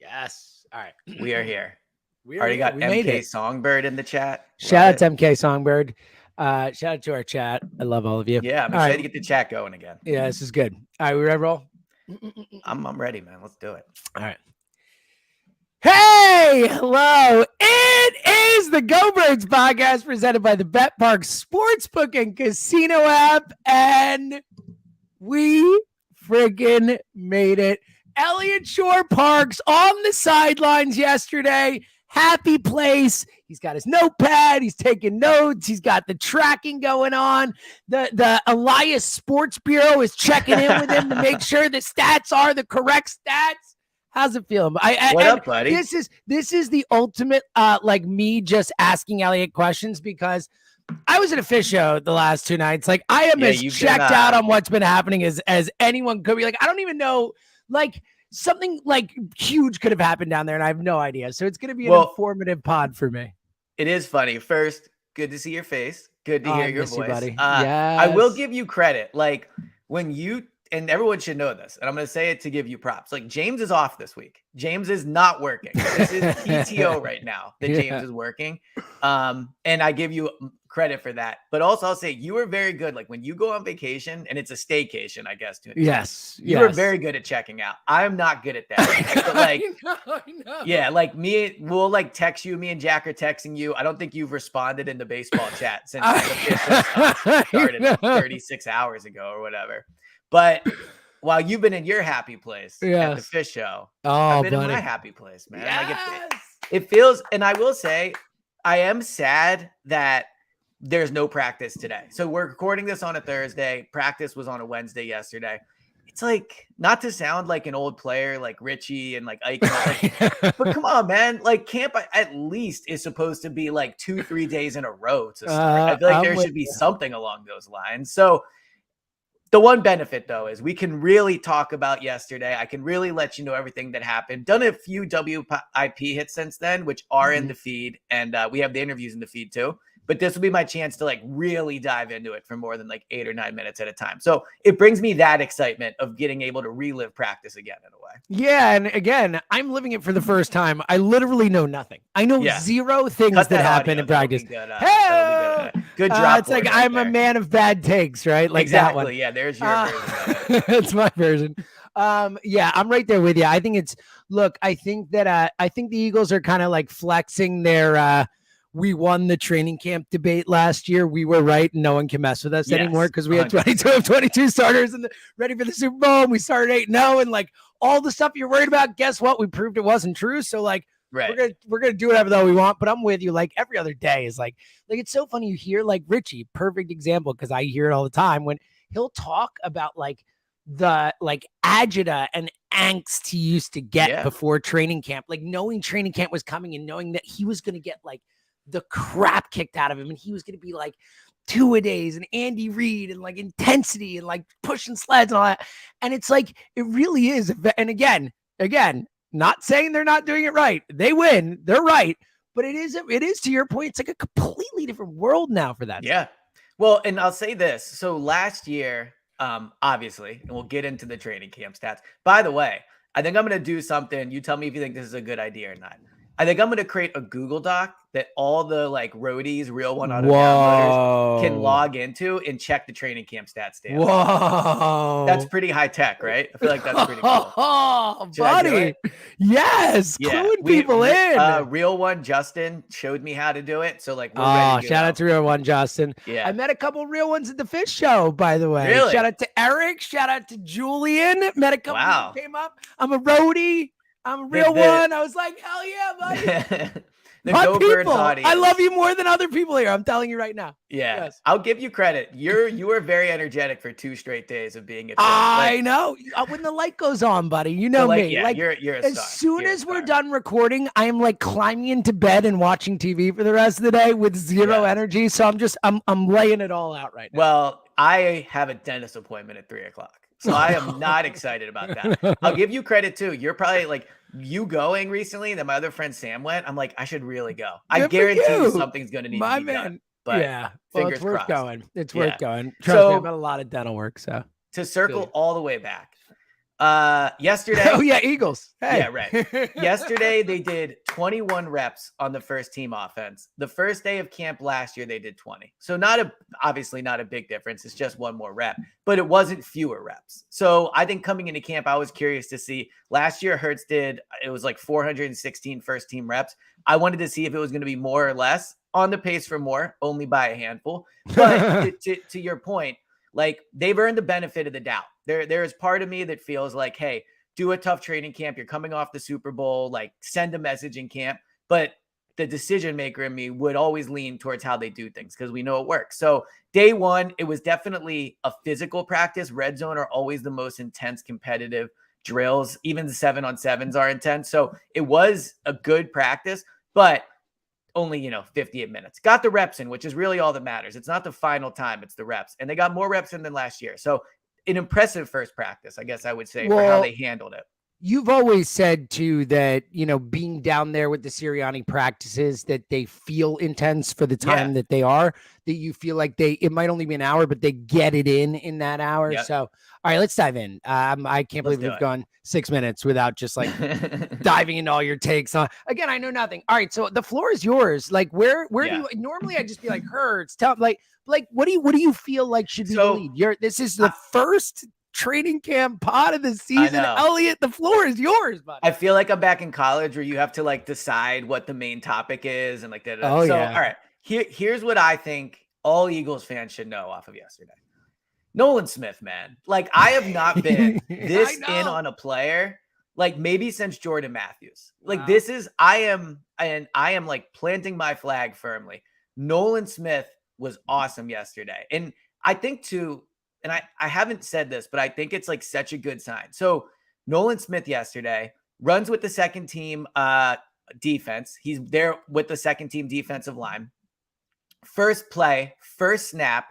Yes. All right. We are here. We Already got We made MK it. Songbird in the chat. Love Shout out it. to MK Songbird. Shout out to our chat. I love all of you. Yeah, I'm All right. excited to get the chat going again. Yeah, this is good. All right, we ready to roll? I'm ready, man. Let's do it. All right. Hey, hello. It is the Go Birds podcast presented by the Bet Park Sportsbook and Casino app. And we friggin' made it. Elliott Shore Parks on the sidelines yesterday. Happy place. He's got his notepad. He's taking notes. He's got the tracking going on. The Elias Sports Bureau is checking in with him to make sure the stats are the correct stats. How's it feel? What up, buddy? This is the ultimate like me just asking Elliott questions because I was at a fish show the last 2 nights. Like I am as checked out on what's been happening as anyone could be. Like I don't even know. Like something like huge could have happened down there, and I have no idea. So it's going to be an informative pod for me. It is funny. First, good to see your face. Good to hear your voice, buddy. Yes. I will give you credit. Like when you. And everyone should know this, and I'm going to say it to give you props. Like James is off this week. James is not working. This is PTO right now that James is working. And I give you credit for that. But also I'll say you were very good. Like when you go on vacation, and it's a staycation, I guess. Yes. You were very good at checking out. I'm not good at that. But like, I know. Yeah, like we'll like text you. Me and Jack are texting you. I don't think you've responded in the baseball chat since the started like 36 hours ago or whatever. But while you've been in your happy place at the fish show, I've been in my happy place, man. Yes. Like it feels, and I will say, I am sad that there's no practice today. So we're recording this on a Thursday. Practice was on a Wednesday yesterday. It's like, not to sound like an old player like Richie and like Ike, but come on, man. Like camp at least is supposed to be like 2-3 days in a row to start. I feel like there should be something along those lines. So the one benefit, though, is we can really talk about yesterday. I can really let you know everything that happened. Done a few WIP hits since then, which are in the feed. And we have the interviews in the feed, too. But this will be my chance to like really dive into it for more than like 8 or 9 minutes at a time. So it brings me that excitement of getting able to relive practice again in a way. Yeah. And again, I'm living it for the first time. I literally know nothing. I know zero things that happen in practice. Good drop. It's like I'm a man of bad takes, right? Like exactly. That one. Yeah, there's your version. That's my version. Yeah, I'm right there with you. I think I think that I think the Eagles are kind of like flexing their we won the training camp debate last year. We were right, and no one can mess with us anymore because we had 22 of 22 starters and ready for the Super Bowl. And we started 8-0, and like all the stuff you're worried about. Guess what? We proved it wasn't true. So like, we're gonna do whatever though we want. But I'm with you. Like every other day is like it's so funny. You hear like Richie, perfect example because I hear it all the time when he'll talk about like the agita and angst he used to get before training camp, like knowing training camp was coming and knowing that he was gonna get like the crap kicked out of him and he was going to be like two-a-days and Andy Reid and like intensity and like pushing sleds and all that. And it's like, it really is. And again, not saying they're not doing it right. They win. They're right. But it is to your point. It's like a completely different world now for that. Yeah. Well, and I'll say this. So last year, obviously, and we'll get into the training camp stats. By the way, I think I'm going to do something. You tell me if you think this is a good idea or not. I think I'm going to create a Google Doc that all the like roadies, real one auto downloaders can log into and check the training camp stats daily. Whoa. That's pretty high tech, right? I feel like that's pretty cool. Oh, buddy. Yes. Cluing people in. Real one, Justin showed me how to do it. So like, we're ready to shout out to Real One, Justin. Yeah. I met a couple real ones at the fish show, by the way. Really? Shout out to Eric. Shout out to Julian. Met a couple who came up. I'm a roadie. I'm a real one. I was like, hell yeah, buddy. My people. I love you more than other people here. I'm telling you right now. Yeah. Yes. I'll give you credit. You were very energetic for 2 straight days of being at I know. When the light goes on, buddy, you know me. Yeah, like you're a as soon as we're done recording, I am like climbing into bed and watching TV for the rest of the day with zero energy. So I'm laying it all out right now. Well, I have a dentist appointment at 3:00. So I am not excited about that. I'll give you credit too. You're probably like you going recently, and then my other friend Sam went. I'm like, I should really go. I guarantee you something's going to need to be done. But yeah, it's worth going. It's worth going. Trust me, I've got a lot of dental work. So to circle all the way back, Yesterday. Oh yeah, Eagles. Hey. Yeah, right. Yesterday, they did 21 reps on the first team offense. The first day of camp last year, they did 20. So obviously not a big difference. It's just one more rep, but it wasn't fewer reps. So I think coming into camp, I was curious to see. Last year, Hurts it was like 416 first team reps. I wanted to see if it was going to be more or less. On the pace for more, only by a handful. But to your point, like, they've earned the benefit of the doubt. There is part of me that feels like, hey, do a tough training camp. You're coming off the Super Bowl, like, send a message in camp. But the decision maker in me would always lean towards how they do things because we know it works. So day one, it was definitely a physical practice. Red zone are always the most intense competitive drills. Even the 7-on-7s are intense. So it was a good practice, but only, 58 minutes. Got the reps in, which is really all that matters. It's not the final time, it's the reps. And they got more reps in than last year. So an impressive first practice, I guess I would say, for how they handled it. You've always said too that, being down there with the Sirianni practices, that they feel intense for the time that they are, that you feel like it might only be an hour, but they get it in that hour. Yep. So, all right, let's dive in. I can't believe we've gone 6 minutes without just like diving into all your takes on. Again, I know nothing. All right, so the floor is yours. Like, where do you normally? I just be like, Hurts, tell like what do you feel like should be the lead? This is the first training camp pod of the season. Elliot, the floor is yours, buddy. I feel like I'm back in college where you have to like decide what the main topic is and like that. All right, here's what I think all Eagles fans should know off of yesterday. Nolan Smith, man. Like, I have not been this in on a player, like, maybe since Jordan Matthews. Like, I am like planting my flag firmly. Nolan Smith was awesome yesterday. And I think too, and I haven't said this, but I think it's like such a good sign. So Nolan Smith yesterday runs with the second team defense. He's there with the second team defensive line. First play, first snap,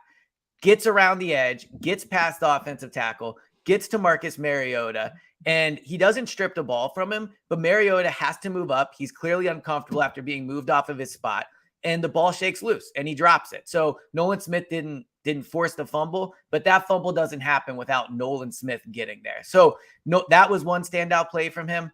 gets around the edge, gets past the offensive tackle, gets to Marcus Mariota, and he doesn't strip the ball from him, but Mariota has to move up. He's clearly uncomfortable after being moved off of his spot, and the ball shakes loose, and he drops it. So Nolan Smith didn't force the fumble, but that fumble doesn't happen without Nolan Smith getting there. So that was one standout play from him.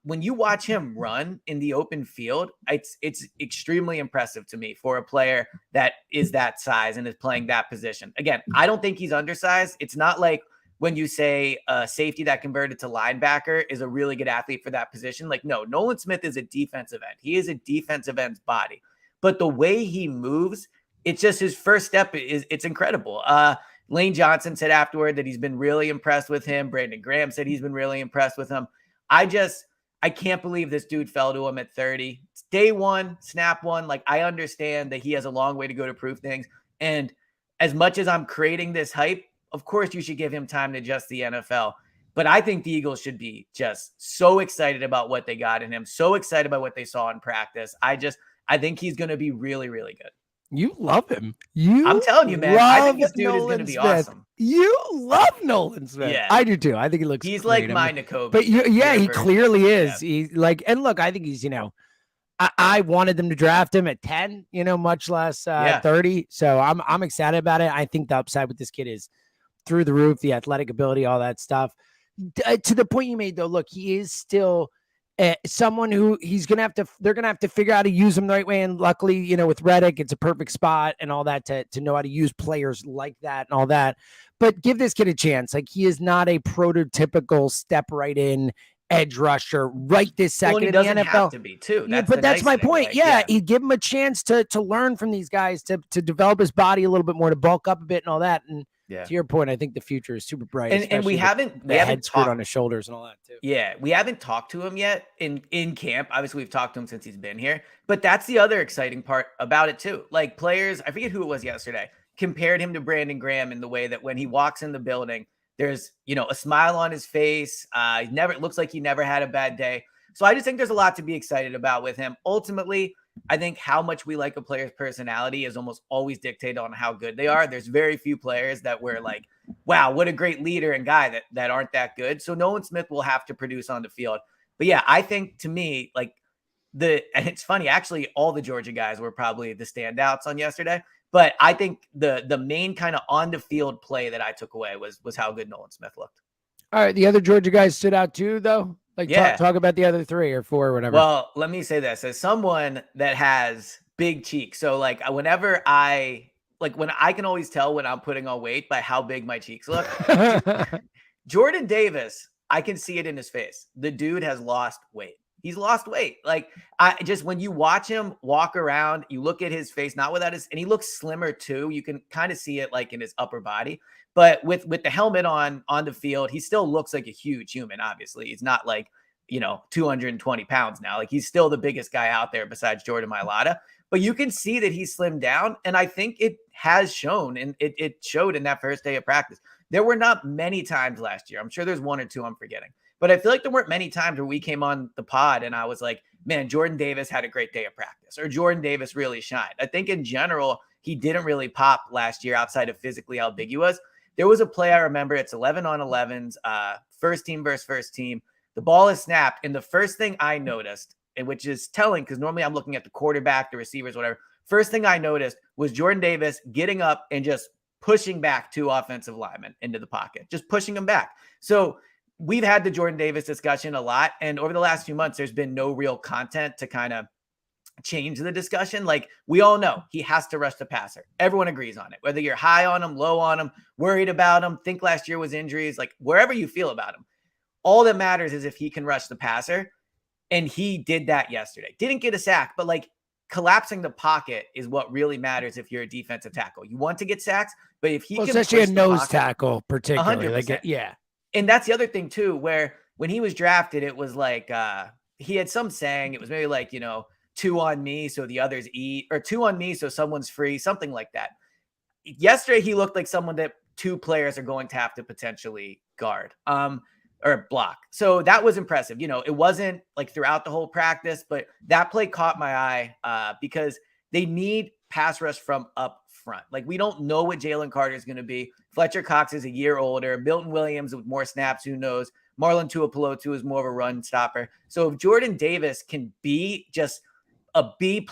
When you watch him run in the open field, it's extremely impressive to me for a player that is that size and is playing that position. Again, I don't think he's undersized. It's not like when you say a safety that converted to linebacker is a really good athlete for that position. Like, no, Nolan Smith is a defensive end. He is a defensive end's body. But the way he moves, it's just his first step it's incredible. Lane Johnson said afterward that he's been really impressed with him. Brandon Graham said he's been really impressed with him. I can't believe this dude fell to him at 30. It's day one, snap one. Like, I understand that he has a long way to go to prove things. And as much as I'm creating this hype, of course you should give him time to adjust the NFL. But I think the Eagles should be just so excited about what they got in him, so excited about what they saw in practice. I think he's going to be really, really good. You love him. I'm telling you, man. I think this dude is going to be awesome. You love Nolan Smith. Yeah, I do too. I think he looks. He's like my Nakobe. But he clearly is. Yeah. He's like, and look, I think he's. I wanted them to draft him at 10. Much less 30. So I'm excited about it. I think the upside with this kid is through the roof. The athletic ability, all that stuff. To the point you made, though, look, he is still someone who they're gonna have to figure out how to use him the right way. And luckily, with Reddick, it's a perfect spot and all that to know how to use players like that and all that. But give this kid a chance. Like, he is not a prototypical step right in edge rusher right this second in the NFL. Have to be too. That's my point. Like, yeah, he'd give him a chance to learn from these guys, to develop his body a little bit more, to bulk up a bit and all that. And to your point, I think the future is super bright. And we haven't screwed on his shoulders and all that too. Yeah, we haven't talked to him yet in camp. Obviously, we've talked to him since he's been here. But that's the other exciting part about it too. Like, players, I forget who it was yesterday, compared him to Brandon Graham in the way that when he walks in the building, there's a smile on his face. It looks like he never had a bad day. So I just think there's a lot to be excited about with him. Ultimately, I think how much we like a player's personality is almost always dictated on how good they are. There's very few players that we're like, wow, what a great leader and guy that aren't that good. So Nolan Smith will have to produce on the field. But yeah, I think to me, like and it's funny, actually, all the Georgia guys were probably the standouts on yesterday. But I think the main kind of on the field play that I took away was how good Nolan Smith looked. All right, the other Georgia guys stood out too, though. Like Yeah. talk about the other 3 or 4 or whatever. Well, let me say this as someone that has big cheeks. So like whenever when I can always tell when I'm putting on weight by how big my cheeks look. Jordan Davis, I can see it in his face. The dude has lost weight. He's lost weight. Like I just when you watch him walk around, you look at his face, not without his, and he looks slimmer too. You can kind of see it like in his upper body, but with the helmet on the field, he still looks like a huge human. Obviously, he's not like 220 pounds now. Like he's still the biggest guy out there besides Jordan Mailata. But you can see that he's slimmed down, and I think it has shown, and it showed in that first day of practice. There were not many times last year. I'm sure there's 1 or 2 I'm forgetting. But I feel like there weren't many times where we came on the pod and I was like, man, Jordan Davis had a great day of practice, or Jordan Davis really shined. I think in general, he didn't really pop last year outside of physically how big he was. There was a play I remember. It's 11 on 11s, first team versus first team. The ball is snapped. And the first thing I noticed, and which is telling because normally I'm looking at the quarterback, the receivers, whatever. First thing I noticed was Jordan Davis getting up and just pushing back 2 offensive linemen into the pocket, just pushing them back. So we've had the Jordan Davis discussion a lot. And over the last few months, there's been no real content to kind of change the discussion. Like we all know he has to rush the passer. Everyone agrees on it, whether you're high on him, low on him, worried about him, think last year was injuries, like wherever you feel about him. All that matters is if he can rush the passer. And he did that yesterday. Didn't get a sack, but like collapsing the pocket is what really matters if you're a defensive tackle. You want to get sacks, but if he can especially a nose pocket, tackle, particularly, 100%. like yeah. And that's the other thing too, where when he was drafted, it was like he had some saying. It was maybe like 2 on me, so the others eat, or 2 on me, so someone's free, something like that. Yesterday, he looked like someone that 2 players are going to have to potentially guard. Or block. So that was impressive. It wasn't like throughout the whole practice, but that play caught my eye because they need pass rush from up front. Like we don't know what Jalen Carter is going to be. Fletcher Cox is a year older. Milton Williams with more snaps, who knows? Marlon Tuipulotu is more of a run stopper. So if Jordan Davis can be just a B+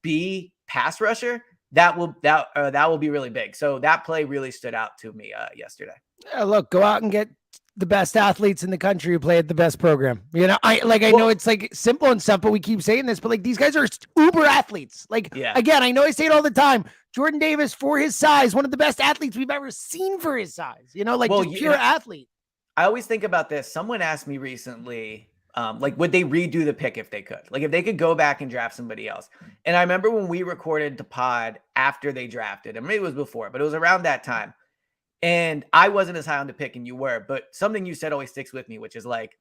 B pass rusher, that will be really big. So that play really stood out to me yesterday. Yeah, look, go out and get the best athletes in the country who play at the best program. I know it's like simple and stuff, but we keep saying this, but like these guys are uber athletes. Like, again, I know I say it all the time. Jordan Davis, for his size, one of the best athletes we've ever seen for his size, just pure athlete. I always think about this. Someone asked me recently, would they redo the pick if they could? Like if they could go back and draft somebody else. And I remember when we recorded the pod after they drafted, and maybe it was before, but it was around that time. And I wasn't as high on the pick and you were, but something you said always sticks with me, which is like,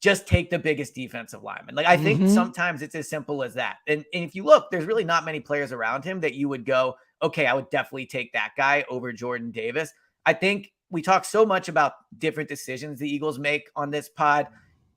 just take the biggest defensive lineman. Like, I think sometimes it's as simple as that. And if you look, there's really not many players around him that you would go, okay, I would definitely take that guy over Jordan Davis. I think we talk so much about different decisions the Eagles make on this pod,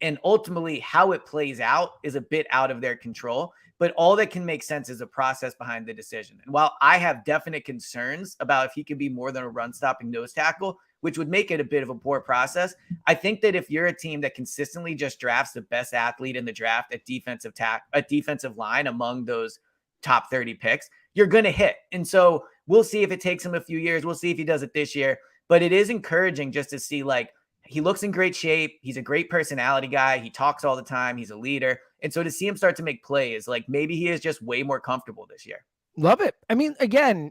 and ultimately how it plays out is a bit out of their control. But all that can make sense is a process behind the decision. And while I have definite concerns about if he could be more than a run-stopping nose tackle, which would make it a bit of a poor process, I think that if you're a team that consistently just drafts the best athlete in the draft at defensive line among those top 30 picks, you're going to hit. And so we'll see if it takes him a few years. We'll see if he does it this year. But it is encouraging just to see, like, he looks in great shape. He's a great personality guy. He talks all the time. He's a leader. And so to see him start to make plays, like maybe he is just way more comfortable this year. Love it. I mean, again,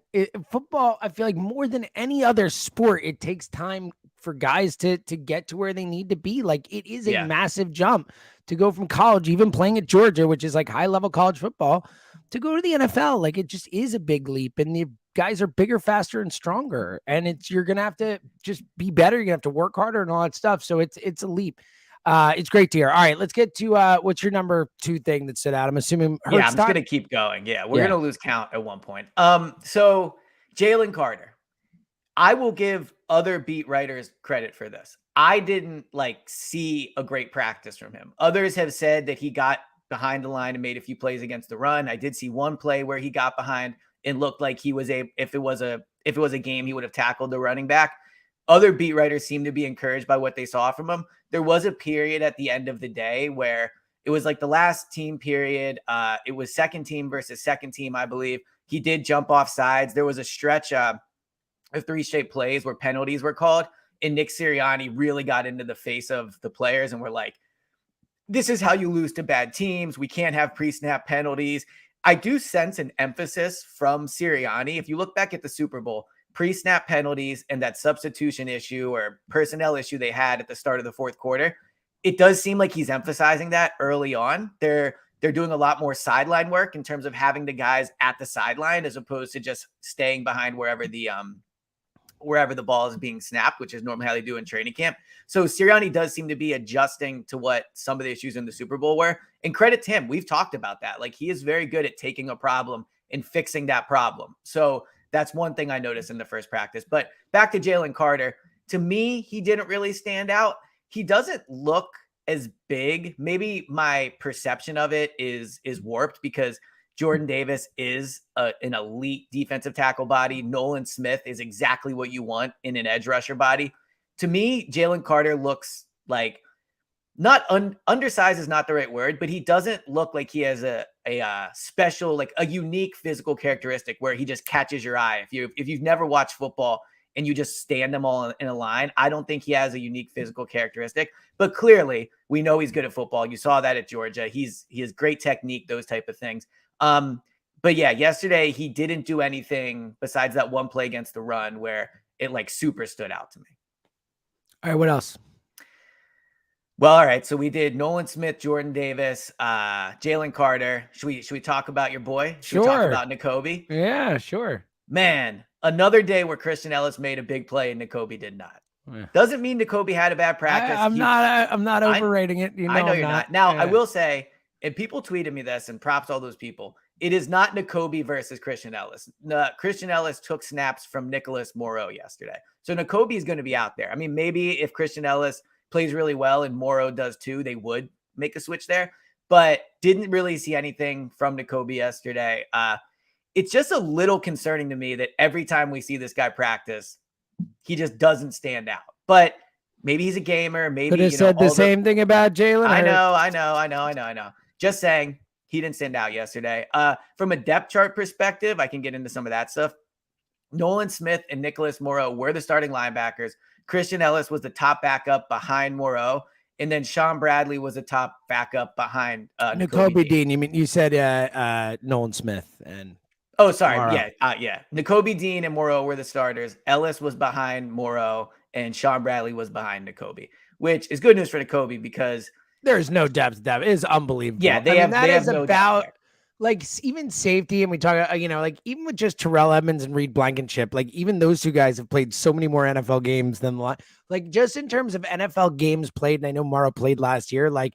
football, I feel like more than any other sport, it takes time for guys to get to where they need to be. Like it is a massive jump to go from college, even playing at Georgia, which is like high level college football, to go to the NFL. Like it just is a big leap, and the guys are bigger, faster, and stronger. And you're going to have to just be better. You're going to have to work harder and all that stuff. So it's a leap. It's great to hear. All right, let's get to what's your number 2 thing that stood out? I'm assuming I'm just going to keep going. Yeah, we're going to lose count at one point. So Jalen Carter, I will give other beat writers credit for this. I didn't see a great practice from him. Others have said that he got behind the line and made a few plays against the run. I did see one play where he got behind and looked like he was if it was a game, he would have tackled the running back. Other beat writers seem to be encouraged by what they saw from him. There was a period at the end of the day where it was like the last team period. It was second team versus second team, I believe. He did jump off sides. There was a stretch of 3 straight plays where penalties were called. and Nick Sirianni really got into the face of the players and were like, this is how you lose to bad teams. We can't have pre-snap penalties. I do sense an emphasis from Sirianni. If you look back at the Super Bowl, pre-snap penalties and that substitution issue or personnel issue they had at the start of the fourth quarter, it does seem like he's emphasizing that early on. They're doing a lot more sideline work in terms of having the guys at the sideline as opposed to just staying behind wherever the ball is being snapped, which is normally how they do in training camp. So Sirianni does seem to be adjusting to what some of the issues in the Super Bowl were. And credit to him. We've talked about that. Like, he is very good at taking a problem and fixing that problem. So that's one thing I noticed in the first practice. But back to Jalen Carter. To me, he didn't really stand out. He doesn't look as big. Maybe my perception of it is warped because Jordan Davis is an elite defensive tackle body. Nolan Smith is exactly what you want in an edge rusher body. To me, Jalen Carter looks like not undersized is not the right word, but he doesn't look like he has a special, like a unique physical characteristic where he just catches your eye. If you've never watched football and you just stand them all in a line, I don't think he has a unique physical characteristic, but clearly we know he's good at football. You saw that at Georgia. He has great technique, those type of things. But yeah, yesterday he didn't do anything besides that one play against the run where it like super stood out to me. All right, what else? Well, all right. So we did Nolan Smith, Jordan Davis, Jalen Carter. Should we talk about your boy? Should we talk about Nakobe? Yeah, sure. Man, another day where Christian Ellis made a big play and Nakobe did not. Yeah. Doesn't mean Nakobe had a bad practice. I'm not overrating it. I know you're not. Now, I will say, and people tweeted me this, and props to all those people. It is not Nakobe versus Christian Ellis. Christian Ellis took snaps from Nicholas Morrow yesterday. So Nakobe is going to be out there. I mean, maybe if Christian Ellis plays really well and Morrow does too, they would make a switch there. But didn't really see anything from Nakobe yesterday. It's just a little concerning to me that every time we see this guy practice, he just doesn't stand out. But maybe he's a gamer. Maybe could have said the same thing about Jalen. I know. Just saying, he didn't stand out yesterday. From a depth chart perspective, I can get into some of that stuff. Nolan Smith and Nicholas Morrow were the starting linebackers. Christian Ellis was the top backup behind Morrow. And then Sean Bradley was the top backup behind Nakobe Dean. You said Nolan Smith and sorry. Morrow. Yeah. Nakobe Dean and Morrow were the starters. Ellis was behind Morrow and Sean Bradley was behind Nakobe, which is good news for Nakobe because there's no depth. It is unbelievable. Yeah, they have no about like even safety, and we talk, like even with just Terrell Edmonds and Reed Blankenship, like even those two guys have played so many more NFL games than like just in terms of NFL games played. And I know Morrow played last year, like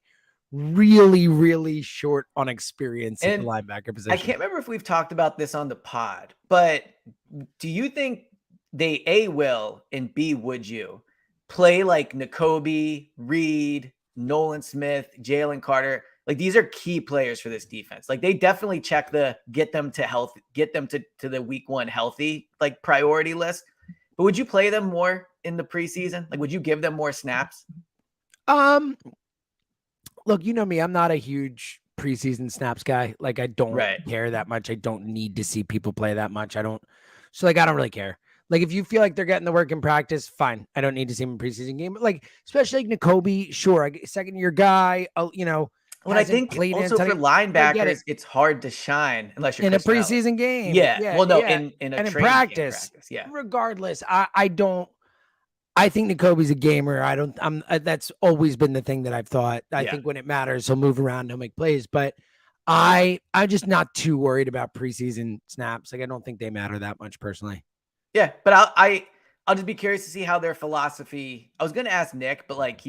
really, really short on experience in the linebacker position. I can't remember if we've talked about this on the pod, but do you think they A, will, and B, would you play like Nakobe, Reed, Nolan Smith, Jalen Carter? Like, these are key players for this defense. Like, they definitely check the get them to the week one healthy, like, priority list. But would you play them more in the preseason? Like, would you give them more snaps? Look, you know me, I'm not a huge preseason snaps guy. Like, I don't care that much. I don't need to see people play that much. I don't really care. Like, if you feel like they're getting the work in practice, fine. I don't need to see them in preseason game. But like, especially like Nakobe, sure, second year guy, When I think also for linebackers, it's hard to shine unless you're in a preseason game. Yeah. Well, no, in a practice. Yeah. Regardless, I think Nakobe's a gamer. That's always been the thing that I've thought. I think when it matters, he'll move around, he'll make plays. But I'm just not too worried about preseason snaps. Like, I don't think they matter that much personally. Yeah, but I'll just be curious to see how their philosophy. I was going to ask Nick, but like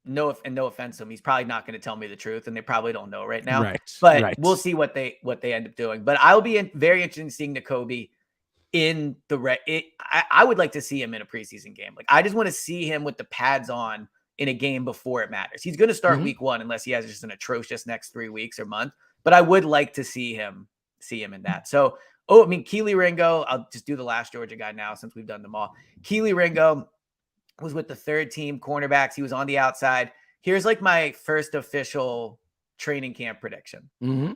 no offense to him, he's probably not going to tell me the truth, and they probably don't know right now. But we'll see what they end up doing. But I'll be very interested in seeing Nakobe in the I would like to see him in a preseason game. Like, I just want to see him with the pads on in a game before it matters. He's going to start week one unless he has just an atrocious next 3 weeks or month. But I would like to see him in that. So, Keely Ringo, I'll just do the last Georgia guy now since we've done them all. Keely Ringo was with the third team cornerbacks. He was on the outside. Here's like my first official training camp prediction. Mm-hmm.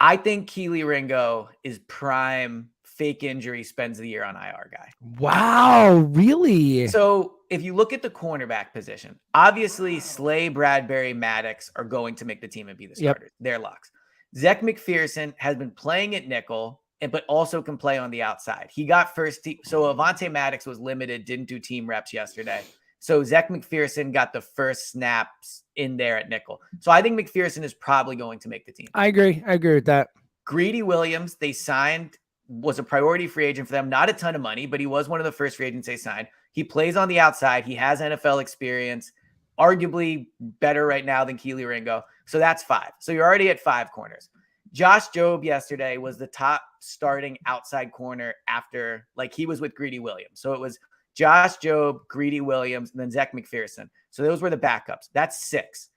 I think Keely Ringo is prime fake injury, spends the year on IR guy. Wow, really? So if you look at the cornerback position, obviously Slay, Bradbury, Maddox are going to make the team and be the starters. They're locks. Zach McPherson has been playing at nickel, but also can play on the outside. He got first team. So Avonte Maddox was limited, didn't do team reps yesterday. So Zach McPherson got the first snaps in there at nickel. So I think McPherson is probably going to make the team. I agree with that. Greedy Williams, they signed, was a priority free agent for them. Not a ton of money, but he was one of the first free agents they signed. He plays on the outside. He has NFL experience, arguably better right now than Keely Ringo. So that's 5. So you're already at 5 corners. Josh Jobe yesterday was the top starting outside corner after, like, he was with Greedy Williams. So it was Josh Jobe, Greedy Williams, and then Zach McPherson. So those were the backups. That's 6.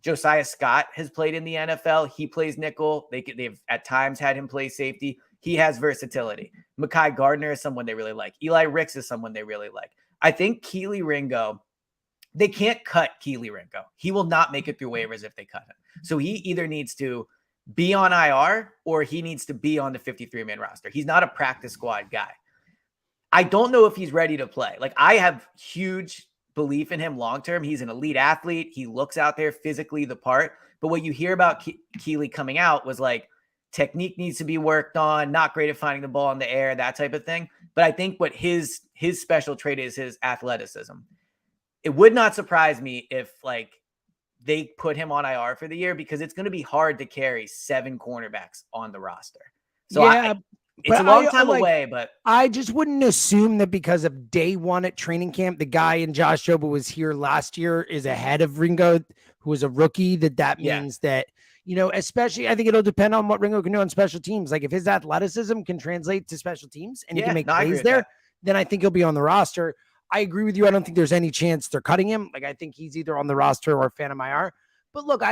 Josiah Scott has played in the NFL. He plays nickel. They've at times had him play safety. He has versatility. Mekhi Gardner is someone they really like. Eli Ricks is someone they really like. I think Keely Ringo, they can't cut Keely Ringo. He will not make it through waivers if they cut him. So he either needs to be on IR or he needs to be on the 53-man roster. He's not a practice squad guy. I don't know if he's ready to play. Like, I have huge belief in him long-term. He's an elite athlete. He looks out there physically the part. But what you hear about Keely coming out was like, technique needs to be worked on, not great at finding the ball in the air, that type of thing. But I think what his special trait is his athleticism. It would not surprise me if, like, they put him on IR for the year, because it's going to be hard to carry 7 cornerbacks on the roster. So yeah, it's a long time away, but I just wouldn't assume that because of day one at training camp, the guy in Josh Jobe who was here last year is ahead of Ringo, who was a rookie, that means that, you know, especially I think it'll depend on what Ringo can do on special teams. Like if his athleticism can translate to special teams and he can make plays there, then I think he'll be on the roster. I agree with you. I don't think there's any chance they're cutting him. Like I think he's either on the roster or Phantom IR. But look,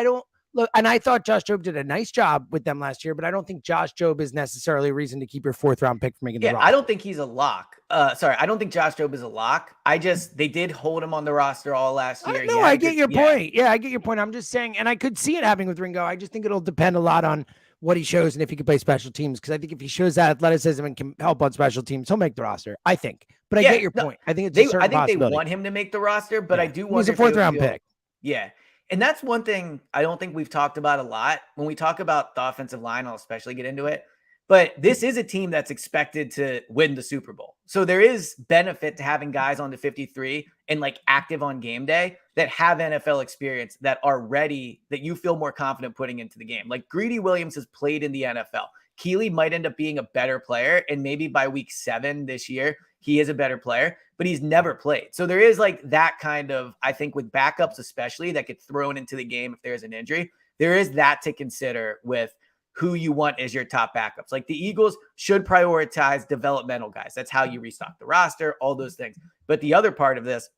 and I thought Josh Jobe did a nice job with them last year, but I don't think Josh Jobe is necessarily a reason to keep your 4th round pick from making the roster. I don't think he's a lock. I don't think Josh Jobe is a lock. They did hold him on the roster all last year. No, I get your point. Yeah, I get your point. I'm just saying, and I could see it happening with Ringo. I just think it'll depend a lot on what he shows and if he can play special teams. Because I think if he shows that athleticism and can help on special teams, he'll make the roster. I think. But I get your point. I think it's I think they want him to make the roster, but I do want. He's a 4th round pick. Yeah. And that's one thing I don't think we've talked about a lot when we talk about the offensive line. I'll especially get into it. But this is a team that's expected to win the Super Bowl. So there is benefit to having guys on the 53 and like active on game day that have NFL experience, that are ready, that you feel more confident putting into the game. Like Greedy Williams has played in the NFL. Keely might end up being a better player. And maybe by week 7 this year, he is a better player, but he's never played. So there is like that kind of, I think with backups, especially that get thrown into the game if there's an injury, there is that to consider with who you want as your top backups. Like the Eagles should prioritize developmental guys. That's how you restock the roster, all those things. But the other part of this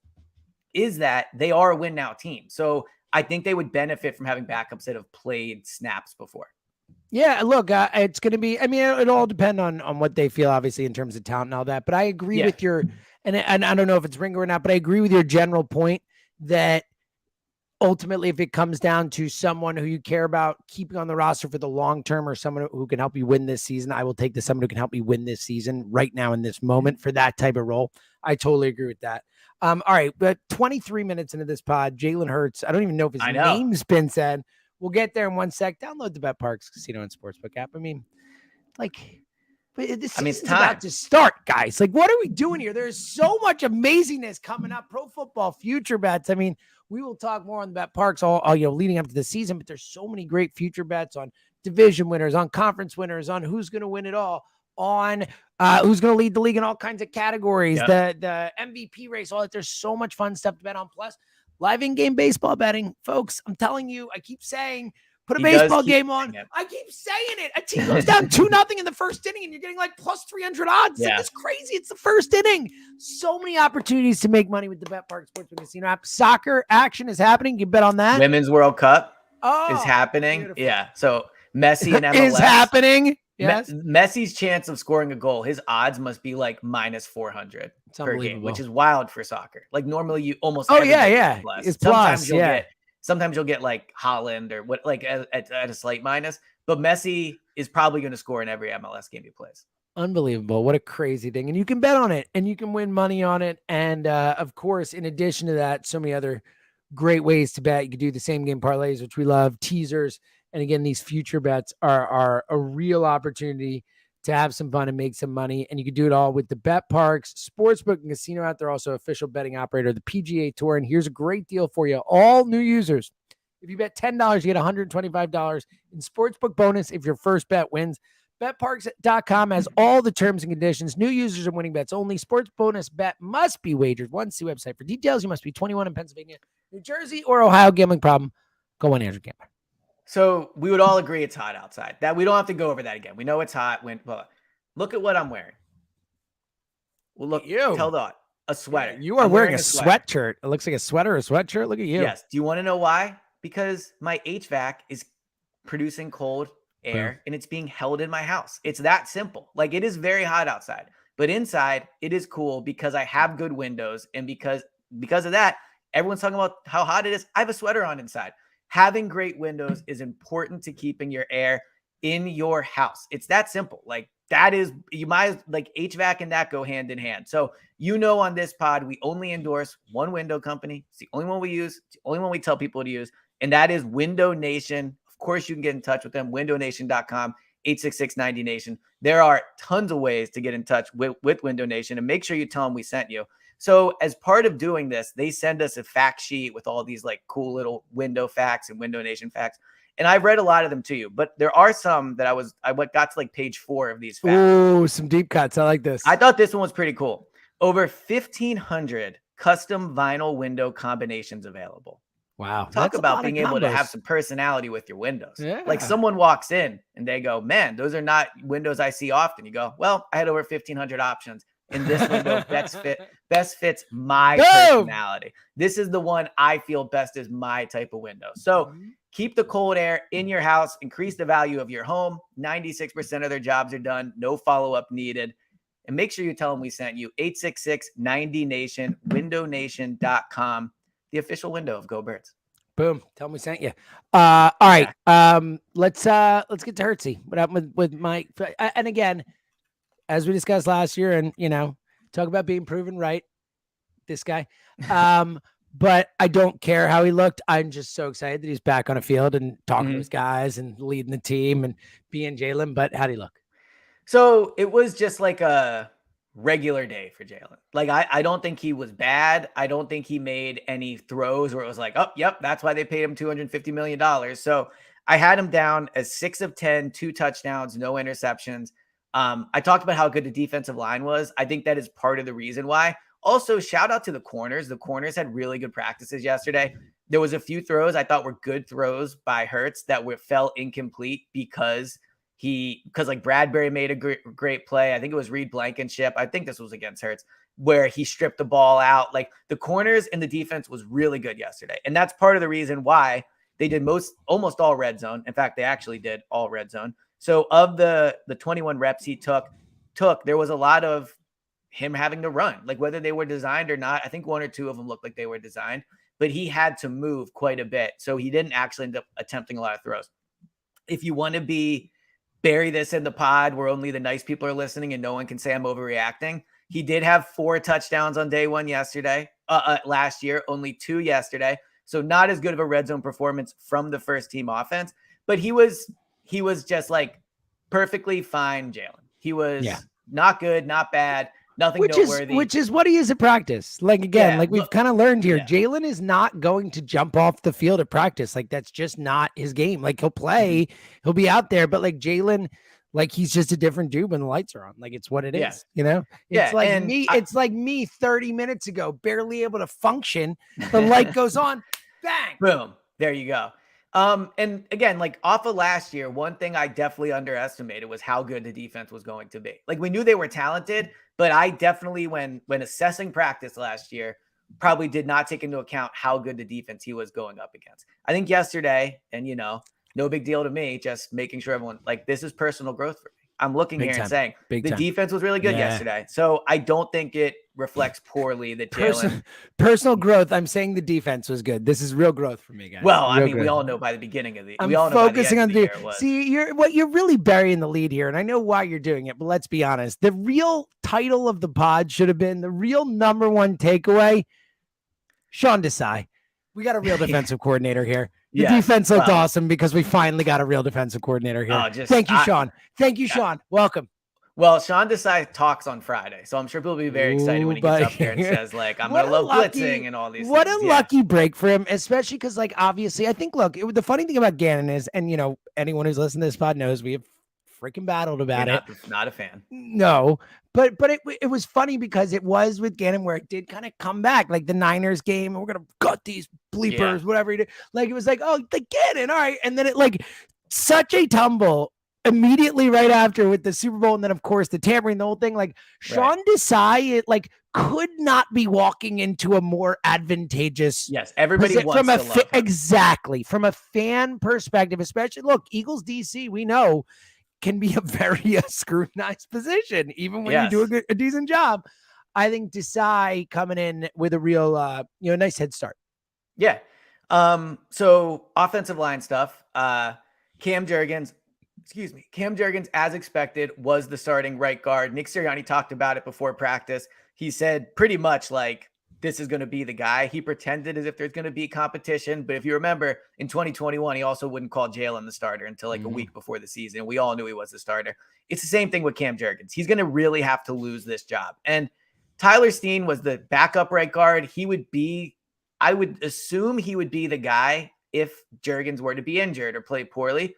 is that they are a win now team. So I think they would benefit from having backups that have played snaps before. Yeah, look, it's going to be, I mean, it'll all depend on what they feel, obviously, in terms of talent and all that. But I agree with your, and I don't know if it's Ringo or not, but I agree with your general point that ultimately, if it comes down to someone who you care about keeping on the roster for the long term or someone who can help you win this season, I will take someone who can help me win this season right now in this moment for that type of role. I totally agree with that. All right, but 23 minutes into this pod, Jalen Hurts, I don't even know if his name's been said. We'll get there in one sec. Download the BetParks Casino and Sportsbook app. I mean, like, this season's about to start, guys. Like, what are we doing here? There's so much amazingness coming up. Pro football future bets. I mean, we will talk more on the BetParks all leading up to the season, but there's so many great future bets on division winners, on conference winners, on who's going to win it all, on who's going to lead the league in all kinds of categories, the MVP race, all that. There's so much fun stuff to bet on. Plus, live in-game baseball betting. Folks, I'm telling you, I keep saying, put a baseball game on. I keep saying it. A team goes down 2-0 in the first inning, and you're getting like plus 300 odds. Yeah. It's crazy. It's the first inning. So many opportunities to make money with the BetParks Sportsbook Casino app. Soccer action is happening. You bet on that. Women's World Cup is happening. Beautiful. Yeah. So Messi and MLS is happening. Yes. Messi's chance of scoring a goal, his odds must be like minus 400 per game, which is wild for soccer. Like normally you almost it's plus. Sometimes you'll get like Holland or what, like at a slight minus, but Messi is probably going to score in every MLS game he plays. Unbelievable. What a crazy thing. And you can bet on it and you can win money on it. And of course, in addition to that, so many other great ways to bet. You can do the same game parlays, which we love, teasers. And again, these future bets are a real opportunity to have some fun and make some money. And you can do it all with the Bet Parks Sportsbook and Casino out there, also official betting operator of the PGA Tour. And here's a great deal for you. All new users, if you bet $10, you get $125 in sportsbook bonus if your first bet wins. BetParks.com has all the terms and conditions. New users and winning bets only. Sports bonus bet must be wagered once. See website for details. You must be 21 in Pennsylvania, New Jersey, or Ohio. Gambling problem? Go on, Andrew Campbell. So we would all agree it's hot outside. That we don't have to go over that again. We know it's hot. Look at what I'm wearing. Well, look, hold on. A sweater. You are wearing a sweatshirt. It looks like a sweater or a sweatshirt. Look at you. Yes. Do you want to know why? Because my HVAC is producing cold air and it's being held in my house. It's that simple. Like, it is very hot outside, but inside it is cool because I have good windows. And because of that, everyone's talking about how hot it is. I have a sweater on inside. Having great windows is important to keeping your air in your house. It's that simple. Like, that is, you might, like, HVAC and that go hand in hand. So, on this pod, we only endorse one window company. It's the only one we use. It's the only one we tell people to use. And that is Window Nation. Of course, you can get in touch with them. WindowNation.com, 866-90Nation. There are tons of ways to get in touch with Window Nation, and make sure you tell them we sent you. So as part of doing this, they send us a fact sheet with all these like cool little window facts and Window Nation facts. And I've read a lot of them to you, but there are some that I got to like page 4 of these facts. Ooh, some deep cuts. I like this. I thought this one was pretty cool. Over 1,500 custom vinyl window combinations available. Wow. Talk about being able to have some personality with your windows. Yeah. Like, someone walks in and they go, man, those are not windows I see often. You go, well, I had over 1,500 options. And this window best fits my personality. This is the one I feel best is my type of window. So keep the cold air in your house, increase the value of your home. 96% of their jobs are done. No follow-up needed. And make sure you tell them we sent you. 866-90Nation, windownation.com, the official window of Go Birds. Boom. Tell them we sent you. All right. Let's get to Hertzy. What happened with Mike? And again, as we discussed last year, and talk about being proven right, this guy. But I don't care how he looked. I'm just so excited that he's back on a field and talking to his guys and leading the team and being Jalen. But how'd he look? So it was just like a regular day for Jalen. Like, I don't think he was bad. I don't think he made any throws where it was like, oh, yep, that's why they paid him $250 million. So I had him down as 6 of 10, 2 touchdowns, no interceptions. I talked about how good the defensive line was. I think that is part of the reason why. Also, shout out to the corners. The corners had really good practices yesterday. There was a few throws I thought were good throws by Hurts that fell incomplete because like Bradbury made a great play. I think it was Reed Blankenship. I think this was against Hurts, where he stripped the ball out. Like, the corners and the defense was really good yesterday. And that's part of the reason why they did almost all red zone. In fact, they actually did all red zone. So of the 21 reps he took, there was a lot of him having to run, like whether they were designed or not. I think 1 or 2 of them looked like they were designed, but he had to move quite a bit. So he didn't actually end up attempting a lot of throws. If you want to bury this in the pod where only the nice people are listening and no one can say I'm overreacting, he did have 4 touchdowns on day 1 last year, only 2 yesterday. So not as good of a red zone performance from the first team offense, but he was just like perfectly fine, Jalen. He was not good, not bad, nothing noteworthy. Which is what he is at practice. Like, again, we've kind of learned here, Jalen is not going to jump off the field at practice. Like, that's just not his game. Like, he'll play, he'll be out there, but like Jalen, like, he's just a different dude when the lights are on. Like, it's what it is, It's like it's like me 30 minutes ago, barely able to function. The light goes on, bang, boom. There you go. And again, like, off of last year, one thing I definitely underestimated was how good the defense was going to be. Like, we knew they were talented, but I definitely, when assessing practice last year, probably did not take into account how good the defense he was going up against. I think yesterday, and no big deal to me, just making sure everyone, like, this is personal growth for me. I'm looking Big here and time. saying Big the time. defense was really good yesterday. So I don't think it reflects poorly that Jalen. Personal growth. I'm saying the defense was good. This is real growth for me, guys. Well, I Real mean, we growth. all know by the beginning of the, I'm we all know by the end focusing of on the the year it was. See, you're really burying the lead here, and I know why you're doing it, but let's be honest. The real title of the pod should have been the real number one takeaway. Sean Desai. We got a real defensive coordinator here. The defense looked awesome because we finally got a real defensive coordinator here. Thank you, Sean. Thank you, Sean. Welcome. Well, Sean Desai talks on Friday, so I'm sure people will be very excited when he gets up there and says, like, I'm going to love blitzing and all these things. What a lucky break for him, especially because, like, obviously, I think, look, the funny thing about Gannon is, and, you know, anyone who's listened to this pod knows we have freaking battled about it. Not a fan. No, but it was funny because it was with Gannon where it did kind of come back, like the Niners game. We're going to gut these bleepers, whatever he did. Like, it was like, oh, the Gannon, all right. And then it, like, such a tumble immediately right after with the Super Bowl, and then of course the tampering, the whole thing. Like Sean Desai, it like could not be walking into a more advantageous. Yes, everybody wants from to love him. Exactly, from a fan perspective, especially. Look, Eagles DC, we know can be a very scrutinized position, even when you do a decent job. I think Desai coming in with a real, nice head start. Yeah. So offensive line stuff. Cam Jergens, as expected, was the starting right guard. Nick Sirianni talked about it before practice. He said pretty much like, this is going to be the guy. He pretended as if there's going to be competition. But if you remember, in 2021, he also wouldn't call Jalen the starter until like a week before the season. We all knew he was the starter. It's the same thing with Cam Jergens. He's going to really have to lose this job. And Tyler Steen was the backup right guard. He would be, I would assume he would be the guy if Jergens were to be injured or play poorly.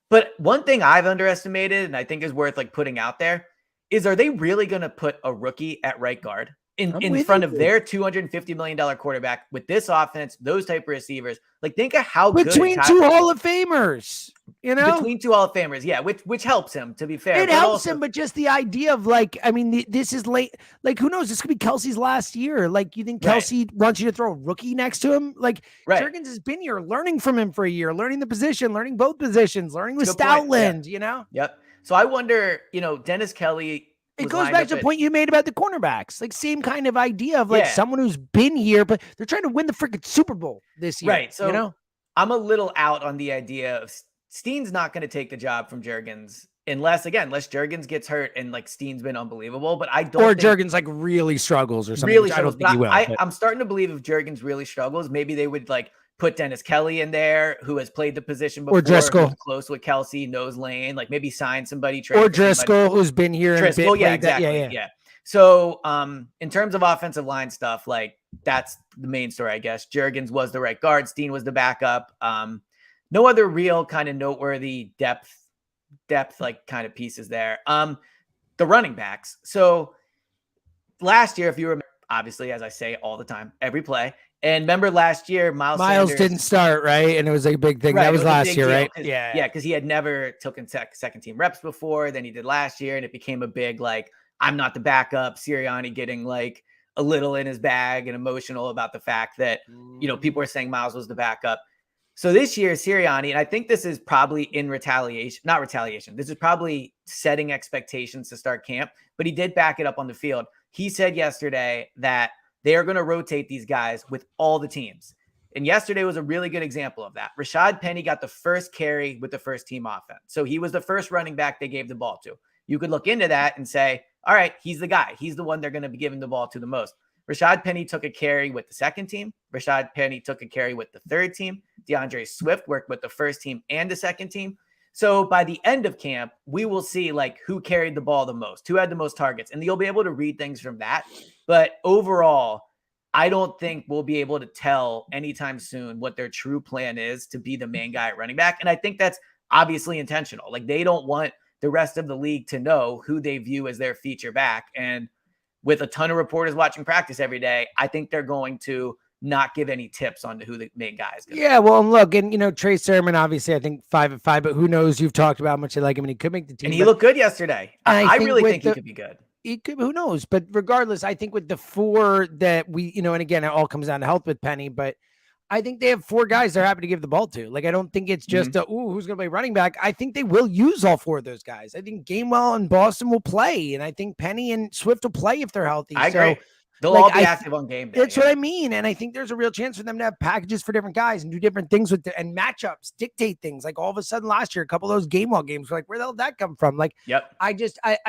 But one thing I've underestimated, and I think is worth like putting out there, is are they really going to put a rookie at right guard in front of their $250 million quarterback with this offense, those type of receivers? Like, think of how good between two Hall of Famers, between two Hall of Famers. Yeah. Which helps him, to be fair. It helps him, but just the idea of like, I mean, this is late. Like, who knows? This could be Kelsey's last year. Like, you think Kelsey wants you to throw a rookie next to him? Like, Jergens has been here learning from him for a year, learning the position, learning both positions, learning with Stoutland, Yep. So I wonder, Dennis Kelly. It goes back to the point you made about the cornerbacks. Like, same kind of idea of like someone who's been here, but they're trying to win the freaking Super Bowl this year. Right. So, I'm a little out on the idea of Steen's not going to take the job from Jergens unless Jergens gets hurt and like Steen's been unbelievable. But I don't. Or Jergens like really struggles or something. I don't think he will. I'm starting to believe if Jergens really struggles, maybe they would like put Dennis Kelly in there, who has played the position before, or Driscoll, close with Kelsey, knows lane, like maybe sign somebody, or Driscoll, who's been here. Driscoll, exactly. Yeah. So, in terms of offensive line stuff, like that's the main story, I guess. Jergens was the right guard. Steen was the backup. No other real kind of noteworthy depth like kind of pieces there. The running backs. So last year, if you remember, obviously, as I say all the time, every play. And remember last year, Miles Sanders didn't start, right? And it was a big thing. That was last year, right? Yeah, because he had never taken second team reps before. Then he did last year, and it became a big like, I'm not the backup. Sirianni getting like a little in his bag and emotional about the fact that, people were saying Miles was the backup. So this year, Sirianni, and I think this is probably not retaliation. This is probably setting expectations to start camp, but he did back it up on the field. He said yesterday that they are going to rotate these guys with all the teams. And yesterday was a really good example of that. Rashad Penny got the first carry with the first team offense. So he was the first running back they gave the ball to. You could look into that and say, all right, he's the guy. He's the one they're going to be giving the ball to the most. Rashad Penny took a carry with the second team. Rashad Penny took a carry with the third team. DeAndre Swift worked with the first team and the second team. So by the end of camp, we will see like who carried the ball the most, who had the most targets, and you'll be able to read things from that. But overall, I don't think we'll be able to tell anytime soon what their true plan is to be the main guy at running back. And I think that's obviously intentional. Like they don't want the rest of the league to know who they view as their feature back. And with a ton of reporters watching practice every day, I think they're going to not give any tips on who the main guy is going to be. Yeah, well, and look, and Trey Sermon, obviously, I think 5-5, but who knows? You've talked about how much you like him, and he could make the team. And he looked good yesterday. I really think he could be good. He could, who knows? But regardless, I think with the four that we, and again, it all comes down to health with Penny, but I think they have 4 guys they're happy to give the ball to. Like, I don't think it's just who's going to play running back. I think they will use all 4 of those guys. I think Gainwell and Boston will play, and I think Penny and Swift will play if they're healthy. I agree. They'll like, all be active on game day. That's what I mean. And I think there's a real chance for them to have packages for different guys and do different things with and matchups, dictate things. Like, all of a sudden last year, a couple of those Gainwell games were like, where the hell did that come from? Like, I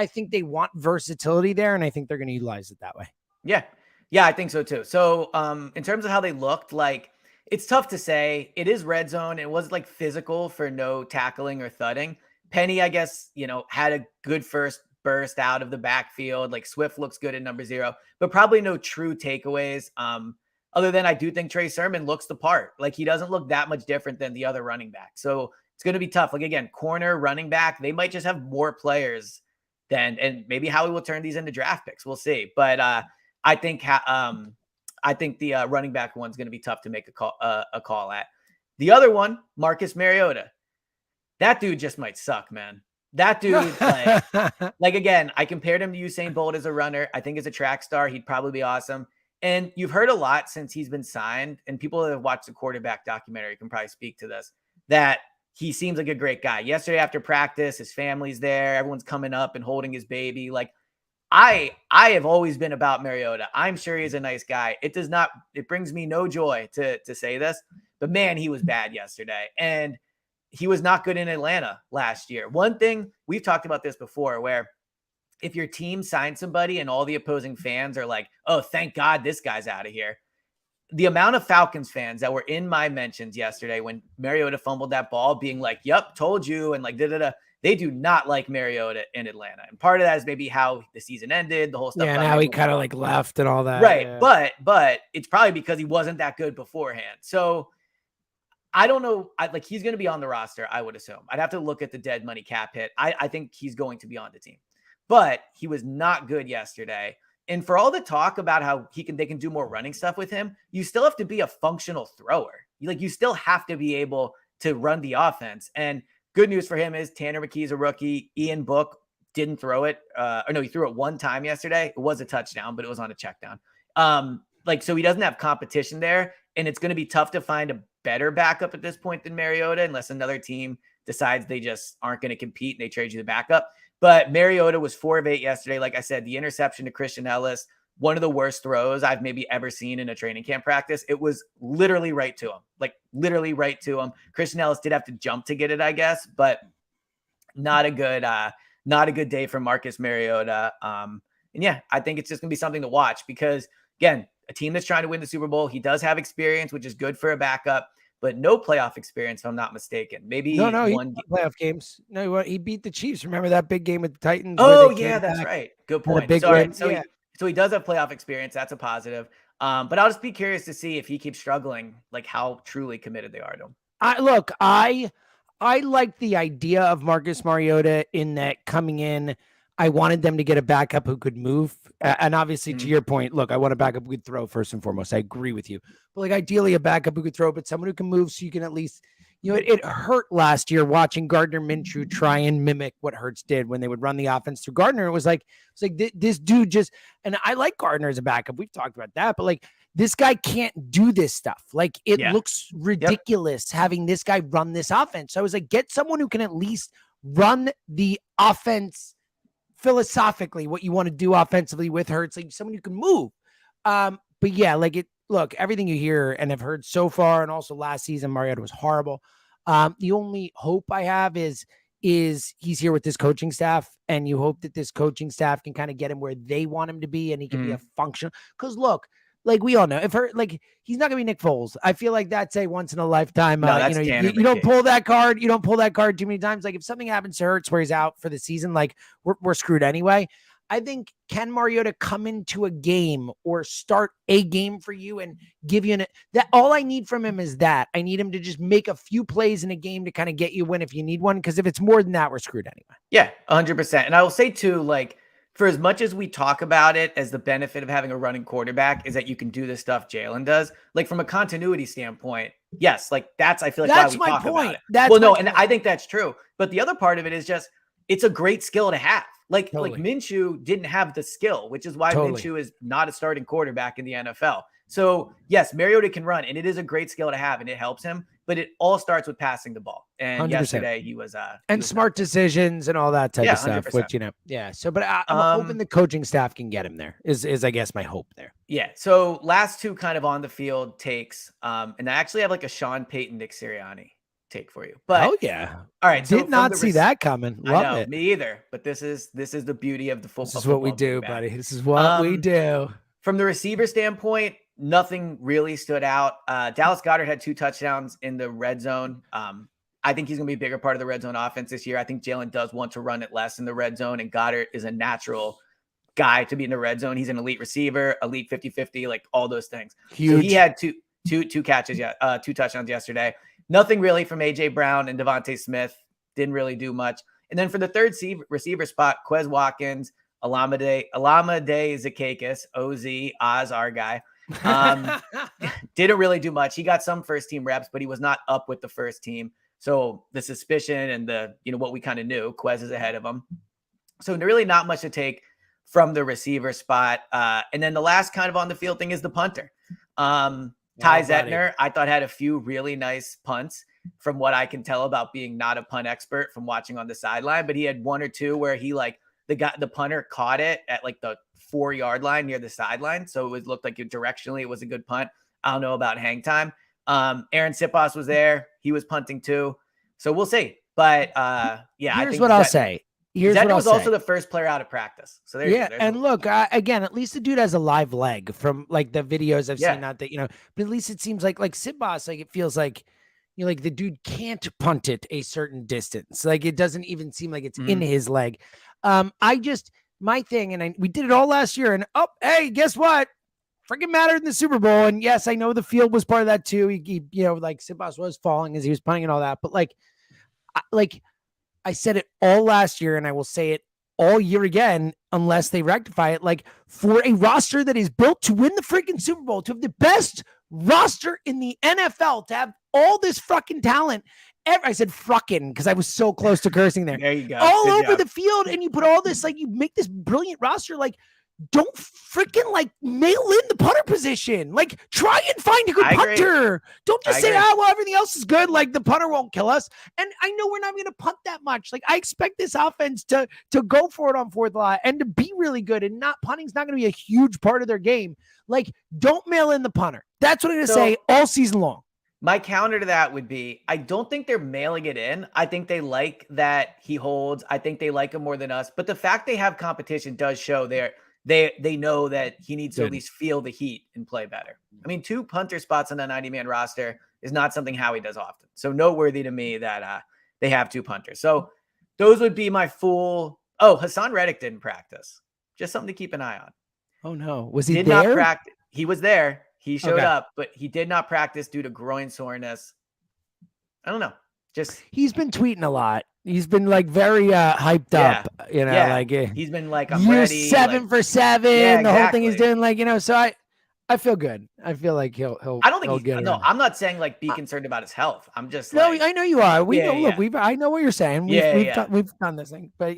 think they want versatility there, and I think they're going to utilize it that way. Yeah. Yeah, I think so too. So in terms of how they looked, like, it's tough to say. It is red zone. It was like physical for no tackling or thudding. Penny, I guess, had a good first burst out of the backfield. Like, Swift looks good at number 0, but probably no true takeaways. Other than I do think Trey Sermon looks the part. Like, he doesn't look that much different than the other running back. So it's going to be tough. Like, again, corner, running back, they might just have more players than, and maybe Howie will turn these into draft picks. We'll see. But I think the running back one's going to be tough to make a call at. The other one, Marcus Mariota. That dude just might suck, man. That dude, like again, I compared him to Usain Bolt as a runner. I think as a track star, he'd probably be awesome. And you've heard a lot since he's been signed, and people that have watched the quarterback documentary can probably speak to this, that he seems like a great guy. Yesterday after practice, his family's there. Everyone's coming up and holding his baby. Like, I have always been about Mariota. I'm sure he's a nice guy. It brings me no joy to say this, but man, he was bad yesterday. And he was not good in Atlanta last year. One thing, we've talked about this before, where if your team signs somebody and all the opposing fans are like, oh, thank God this guy's out of here. The amount of Falcons fans that were in my mentions yesterday when Mariota fumbled that ball being like, yep, told you. And like, they do not like Mariota in Atlanta. And part of that is maybe how the season ended, the whole stuff. Yeah, now he kind of like left and all that. Right. Yeah. But it's probably because he wasn't that good beforehand. So I don't know. He's going to be on the roster, I would assume. I'd have to look at the dead money cap hit. I think he's going to be on the team. But he was not good yesterday. And for all the talk about how they can do more running stuff with him, you still have to be a functional thrower. You still have to be able to run the offense. And good news for him is Tanner McKee's a rookie. Ian Book didn't throw it. He threw it one time yesterday. It was a touchdown, but it was on a check down. So he doesn't have competition there. And it's going to be tough to find a better backup at this point than Mariota, unless another team decides they just aren't going to compete and they trade you the backup. But Mariota was 4 of 8 yesterday. Like I said, the interception to Christian Ellis, one of the worst throws I've maybe ever seen in a training camp practice. It was literally right to him. Christian Ellis did have to jump to get it, I guess, but not a good day for Marcus Mariota. And yeah, I think it's just going to be something to watch because, again, a team that's trying to win the Super Bowl, he does have experience, which is good for a backup, but no playoff experience, if I'm not mistaken. Maybe one playoff games. No, he beat the Chiefs. Remember that big game with the Titans? Oh, yeah, that's right. Good point. So he does have playoff experience. That's a positive. But I'll just be curious to see if he keeps struggling, like how truly committed they are to him. I like the idea of Marcus Mariota in that coming in. I wanted them to get a backup who could move. And obviously, to your point, look, I want a backup who could throw first and foremost. I agree with you. But like ideally a backup who could throw, but someone who can move so you can at least, it hurt last year watching Gardner Minshew try and mimic what Hurts did when they would run the offense through Gardner. It was like this dude just, and I like Gardner as a backup. We've talked about that, but like this guy can't do this stuff. Like it looks ridiculous having this guy run this offense. So I was like, get someone who can at least run the offense philosophically, what you want to do offensively with Hurts, like someone who can move. But yeah, look, everything you hear and have heard so far, and also last season, Mariota was horrible. The only hope I have is he's here with this coaching staff, and you hope that this coaching staff can kind of get him where they want him to be, and he can be a functional. Because look, like we all know, he's not gonna be Nick Foles. I feel like that's a once in a lifetime. You don't pull that card. You don't pull that card too many times. Like if something happens to Hurts where he's out for the season, like we're screwed anyway. I think can Mariota come into a game or start a game for you and give you that? All I need from him is that I need him to just make a few plays in a game to kind of get you a win if you need one. Because if it's more than that, we're screwed anyway. Yeah, 100%. And I will say too, like, for as much as we talk about it as the benefit of having a running quarterback is that you can do the stuff Jalen does, like from a continuity standpoint, yes, like I feel like that's why we my talk point. About it. And I think that's true. But the other part of it is just, it's a great skill to have. Like Minshew didn't have the skill, which is why Minshew is not a starting quarterback in the NFL. So yes, Mariota can run, and it is a great skill to have, and it helps him. But it all starts with passing the ball. And 100%. yesterday he was smart decisions and all that type of stuff. 100%. Which so. But I'm hoping the coaching staff can get him there. Is I guess my hope there. Yeah. So last two kind of on the field takes, and I actually have like a Sean Payton, Nick Sirianni take for you. But oh yeah, all right. Did not see that coming. Love it. Me either. But this is the beauty of the football. This is what we do, buddy. This is what we do. From the receiver standpoint, nothing really stood out. Dallas Goedert had 2 touchdowns in the red zone. I think he's going to be a bigger part of the red zone offense this year. I think Jalen does want to run it less in the red zone, and Goddard is a natural guy to be in the red zone. He's an elite receiver, elite 50-50, like all those things. Huge. So he had two catches, 2 touchdowns yesterday. Nothing really from A.J. Brown and Devontae Smith. Didn't really do much. And then for the third receiver spot, Quez Watkins, Alameda Zacchaeus, Oz, our guy. Didn't really do much. He got some first team reps, but he was not up with the first team. So the suspicion and the, what we kind of knew, Quez is ahead of him. So really not much to take from the receiver spot. And then the last kind of on the field thing is the punter. Ty Zettner, I thought had a few really nice punts from what I can tell about being not a punt expert from watching on the sideline, but he had 1 or 2 where he the punter caught it at like the 4-yard line near the sideline. So it looked like directionally it was a good punt. I don't know about hang time. Aaron Sipos was there. He was punting too. So we'll see. But here's what I'll say. Zettner was also the first player out of practice. So there's and look, again, at least the dude has a live leg from like the videos I've seen. Not that but at least it seems like Sipos, like it feels like like the dude can't punt it a certain distance. Like it doesn't even seem like it's in his leg. My thing, and we did it all last year, and hey, guess what? Freaking mattered in the Super Bowl. And yes, I know the field was part of that too. He like Sipos was falling as he was punting and all that, but like I said it all last year, and I will say it all year again, unless they rectify it. Like, for a roster that is built to win the freaking Super Bowl, to have the best roster in the NFL, to have all this fucking talent. I said fucking because I was so close to cursing there. There you go. All over the field, and you put all this, like, you make this brilliant roster. Like, don't freaking like mail in the punter position. Like, try and find a good punter. Don't just say, well, everything else is good. Like, the punter won't kill us. And I know we're not going to punt that much. Like, I expect this offense to go for it on fourth lot and to be really good. And punting's not going to be a huge part of their game. Like, don't mail in the punter. That's what I'm going to say all season long. My counter to that would be, I don't think they're mailing it in. I think they like that he holds. I think they like him more than us. But the fact they have competition does show they know that he needs to at least feel the heat and play better. I mean, 2 punter spots on a 90-man roster is not something Howie does often. So noteworthy to me that they have 2 punters. So those would be my full. Oh, Hassan Reddick didn't practice. Just something to keep an eye on. Oh no, was he did there? Not practice. He was there. He showed up, but he did not practice due to groin soreness. I don't know. He's been tweeting a lot. He's been like very hyped up, like he's been like, I'm year ready, 7 for 7. Exactly. The whole thing he's doing, like, so I feel good. I feel like he'll I don't think I'm not saying like be concerned about his health. I'm just no, I know you are. We know. Look, I know what you're saying. We've done this thing, but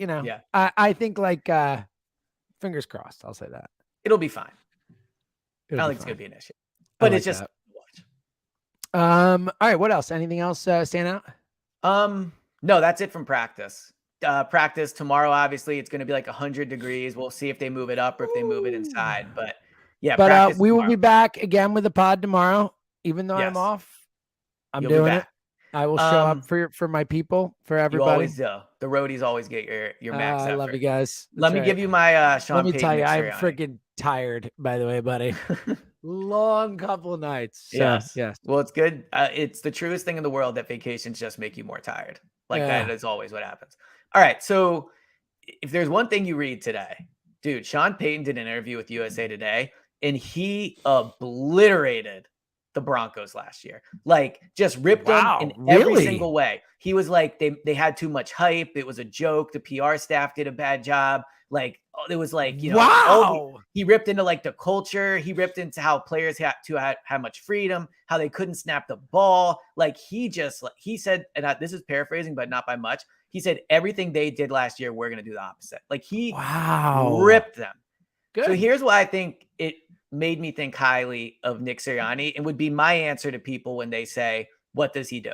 I think like fingers crossed. I'll say that it'll be fine. I don't think it's gonna be an issue, but it's just watch. All right. What else? Anything else stand out? No, that's it from practice. Practice tomorrow. Obviously, it's going to be like 100 degrees. We'll see if they move it up or if they move it inside. But yeah, but we will be back again with the pod tomorrow. Even though I'm off, I'm doing it. I will show up for my people, for everybody. You always do. The roadies always get your max effort. I love you guys. Let me give you my Sean Payton. Let me tell you, I'm freaking tired, by the way, buddy. Long couple of nights. So, yes. Well, it's good. It's the truest thing in the world that vacations just make you more tired. That is always what happens. All right. So if there's one thing you read today, dude, Sean Payton did an interview with USA Today, and he obliterated the Broncos last year. Like, just ripped them in every single way. He was like, they had too much hype. It was a joke. The PR staff did a bad job. Like, it was like, he ripped into like the culture. He ripped into how players had to have much freedom, how they couldn't snap the ball. Like, he said, and this is paraphrasing, but not by much. He said, everything they did last year, we're going to do the opposite. Like, he ripped them. Good. So here's why I think made me think highly of Nick Sirianni and would be my answer to people when they say, what does he do?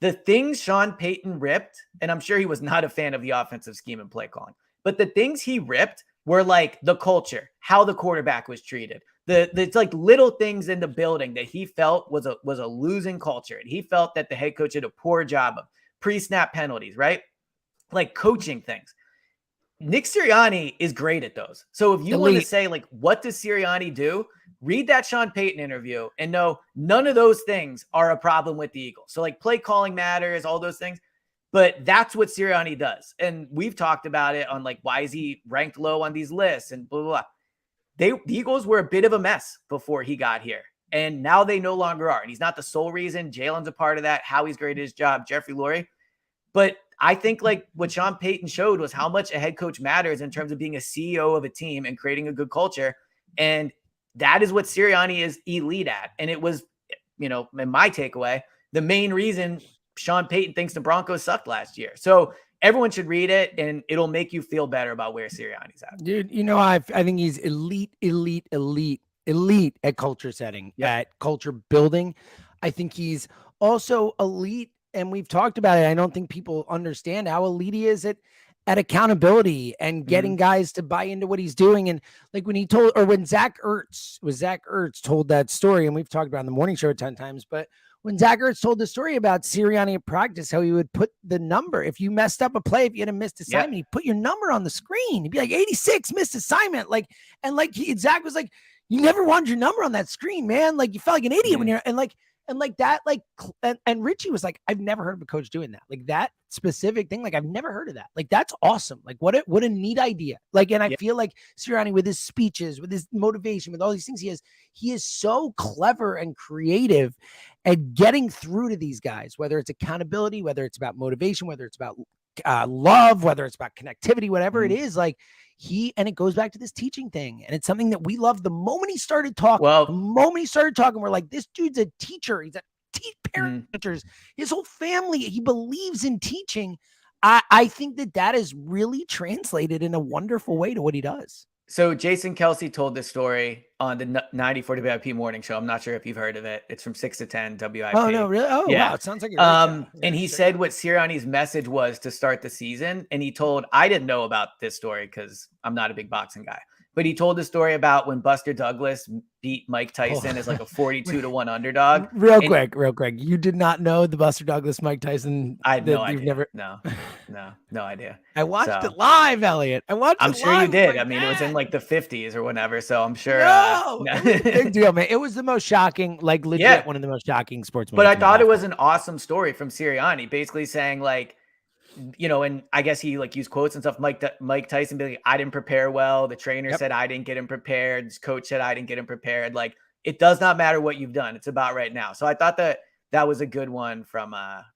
The things Sean Payton ripped, and I'm sure he was not a fan of the offensive scheme and play calling, but the things he ripped were like the culture, how the quarterback was treated. It's like little things in the building that he felt was a losing culture. And he felt that the head coach did a poor job of pre-snap penalties, right? Like coaching things. Nick Sirianni is great at those. So if you want to say, like, what does Sirianni do? Read that Sean Payton interview and know none of those things are a problem with the Eagles. So, like, play calling matters, all those things. But that's what Sirianni does. And we've talked about it on, like, why is he ranked low on these lists and blah, blah, blah. The Eagles were a bit of a mess before he got here. And now they no longer are. And he's not the sole reason. Jalen's a part of that. Howie's great at his job. Jeffrey Lurie. But I think like what Sean Payton showed was how much a head coach matters in terms of being a CEO of a team and creating a good culture. And that is what Sirianni is elite at. And it was, in my takeaway, the main reason Sean Payton thinks the Broncos sucked last year. So everyone should read it and it'll make you feel better about where Sirianni's at. Dude, I think he's elite at culture setting, at culture building. I think he's also elite. And we've talked about it. I don't think people understand how elite he is at accountability and getting guys to buy into what he's doing. And like when Zach Ertz told that story, and we've talked about it in the morning show 10 times, but when Zach Ertz told the story about Sirianni at practice, how he would put the number, if you messed up a play, if you had a missed assignment, he'd put your number on the screen. He'd be like 86 missed assignment. Zach was like, you never wanted your number on that screen, man. Like you felt like an idiot when you're, and Richie was like, I've never heard of a coach doing that. Like that specific thing. Like I've never heard of that. Like that's awesome. Like what a neat idea. Like, and I feel like Sirianni with his speeches, with his motivation, with all these things he is so clever and creative at getting through to these guys, whether it's accountability, whether it's about motivation, whether it's about love, whether it's about connectivity, whatever it is, like and it goes back to this teaching thing. And it's something that we love. The moment he started talking, we're like, this dude's a teacher. He's a parent teachers, his whole family. He believes in teaching. I think that is really translated in a wonderful way to what he does. So Jason Kelsey told this story on the 94 WIP morning show. I'm not sure if you've heard of it. It's from 6 to 10 WIP. Oh, no, really? Oh, yeah. Wow. It sounds like and he said what Sirianni's message was to start the season. And he told, I didn't know about this story because I'm not a big boxing guy, but he told the story about when Buster Douglas beat Mike Tyson as like a 42-1 underdog. Real quick. You did not know the Buster Douglas, Mike Tyson? I had no idea. No idea. I watched it live, Elliot. I'm sure you did. I mean, it was in like the 50s or whatever. So I'm sure. Big deal, man. It was the most shocking, like legit one of the most shocking sports moments. But I thought it was an awesome story from Sirianni, basically saying like, and I guess he like used quotes and stuff. Mike Tyson being like, I didn't prepare well. The trainer said I didn't get him prepared. His coach said I didn't get him prepared. Like it does not matter what you've done. It's about right now. So I thought that was a good one from